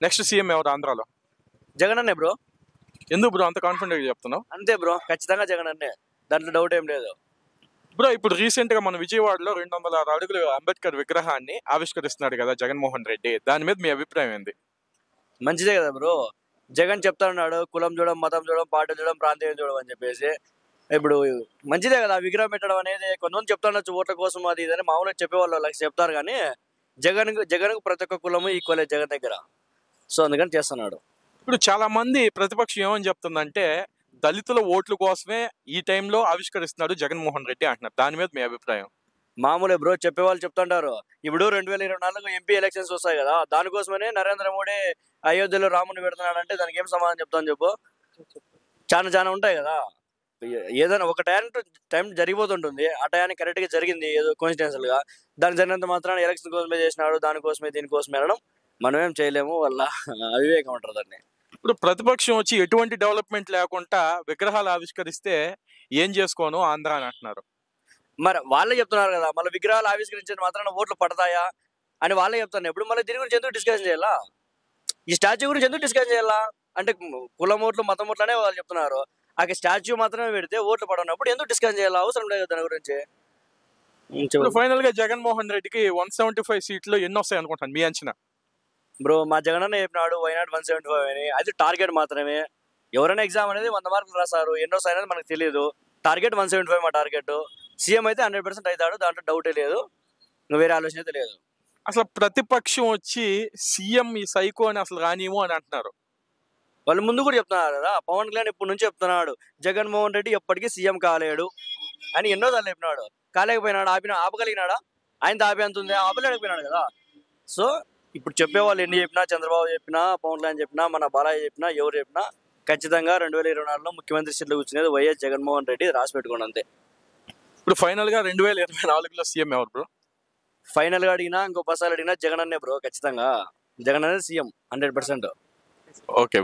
Next CM ఎవరు ఆంధ్రాలో? జగన్ అన్నే బ్రో. ఎందుకు బ్రో అంత కాన్ఫిడెంట్ గా చెప్తున్నావు? అంతే బ్రో, ఖచ్చితంగా జగన్ అన్నే, దాంట్లో డౌట్ ఏం లేదు. బ్రో ఇప్పుడు రీసెంట్ గా మన విజయవాడలో 206 అడుగుల అంబేద్కర్ విగ్రహాన్ని ఆవిష్కరిస్తున్నాడు కదా జగన్మోహన్ రెడ్డి, దాని మీద మీ అభిప్రాయం ఏంది? మంచిదే కదా బ్రో. జగన్ చెప్తా ఉన్నాడు కులం చూడడం, మతం చూడడం, పార్టీ చూడడం, ప్రాంతీయం చూడడం అని చెప్పేసి. ఇప్పుడు మంచిదే కదా విగ్రహం పెట్టడం అనేది. కొంతమంది చెప్తా ఉండొచ్చు ఓట్ల కోసం అది ఇదని మామూలుగా చెప్పేవాళ్ళు వాళ్ళకి చెప్తారు, కానీ జగన్ ప్రతి ఒక్క కులము ఈక్వలే జగన్ దగ్గర. సో అందుకని చేస్తున్నాడు. ఇప్పుడు చాలా మంది ప్రతిపక్షం ఏమని చెప్తుందంటే దళితుల ఓట్ల కోసమే ఈ టైంలో ఆవిష్కరిస్తున్నాడు జగన్మోహన్ రెడ్డి అంటున్నారు, దాని మీద మీ అభిప్రాయం? మామూలే బ్రో, చెప్పేవాళ్ళు చెప్తుంటారు. ఇప్పుడు 2024 ఎంపీ ఎలక్షన్స్ వస్తాయి కదా, దానికోసమనే నరేంద్ర మోడీ అయోధ్యలో రాముని పెడుతున్నాడు అంటే దానికి ఏం సమాధానం చెప్తాను చెప్పు. చాలా చాలా ఉంటాయి కదా. ఏదైనా ఒక టైం జరిగిపోతుంటుంది, ఆ టయానికి కరెక్ట్ గా జరిగింది ఏదో కోఇన్సిడెన్షియల్ గా. దానికి జరిగినంత మాత్రాన ఎలక్షన్ కోసమే చేసినాడు, దానికోసమే దీనికోసమే అనడం మనం ఏం చేయలేము, వాళ్ళ అవివేకం అంటారు దాన్ని. ఇప్పుడు ప్రతిపక్షం వచ్చి ఎటువంటి డెవలప్మెంట్ లేకుండా విగ్రహాలు ఆవిష్కరిస్తే ఏం చేసుకోను ఆంధ్ర అని అంటున్నారు. మరి వాళ్ళే చెప్తున్నారు కదా, మళ్ళీ విగ్రహాలు ఆవిష్కరించిన మాత్రాన ఓట్లు పడతాయా అని వాళ్ళే చెప్తాను. ఇప్పుడు మళ్ళీ దీని గురించి ఎందుకు డిస్కషన్ చేయాలా, ఈ స్టాచ్యూ గురించి ఎందుకు డిస్కషన్ చేయాలా? అంటే కులం ఓట్లు మతం ఓట్లు అనే వాళ్ళు చెప్తున్నారు. ఆ స్టాచ్యూ మాత్రమే పెడితే ఓట్లు పడనప్పుడు ఎందుకు డిస్కషన్ చేయాలా? అవసరం లేదు దాని గురించి. ఇప్పుడు ఫైనల్ గా జగన్మోహన్ రెడ్డికి 175 సీట్లు ఎన్ని వస్తాయి అనుకుంటాను మీ అంచనా? బ్రో మా జగన్ అన్న చెప్పినాడు వైనాట్ 175 అని, అది టార్గెట్ మాత్రమే. ఎవరైనా ఎగ్జామ్ అనేది 100 మార్కులు రాస్తారు, ఎన్నో వస్తాయి అనేది మనకు తెలియదు. టార్గెట్ 175 మా టార్గెట్. సీఎం అయితే 100% అవుతాడు, దాంట్లో డౌటే లేదు, వేరే ఆలోచన అయితే లేదు. అసలు ప్రతిపక్షం వచ్చి సీఎం ఈ సైకో అని అసలు రానివ్వు అని అంటున్నారు. వాళ్ళు ముందు కూడా చెప్తున్నారు కదా, పవన్ కళ్యాణ్ ఇప్పటి నుంచి చెప్తున్నాడు జగన్మోహన్ రెడ్డి ఎప్పటికీ సీఎం కాలేడు అని. ఎన్నోసార్లు చెప్పినాడు, కాలేకపోయినాడు. ఆపగలిగినాడా? ఆయన ఆపేంత ఉంది, ఆపలేకపోయినాడు కదా. సో ఇప్పుడు చెప్పేవాళ్ళు ఎన్ని చెప్పినా, చంద్రబాబు చెప్పినా, పవన్ కళ్యాణ్ చెప్పినా, మన బాలయ్య చెప్పినా, ఎవరు చెప్పినా ఖచ్చితంగా 2024లో ముఖ్యమంత్రి సీట్లో కూర్చునేది వైఎస్ జగన్మోహన్ రెడ్డి, రాసి పెట్టుకోండి అంతే. ఇప్పుడు ఫైనల్ గా 2024లో సీఎం ఎవరు బ్రో? ఫైనల్ గా అడిగినా ఇంకో బస్సాలు అడిగినా జగన్ అన్నే బ్రో, ఖచ్చితంగా జగన్ అనేది సీఎం 100%. Okay bro.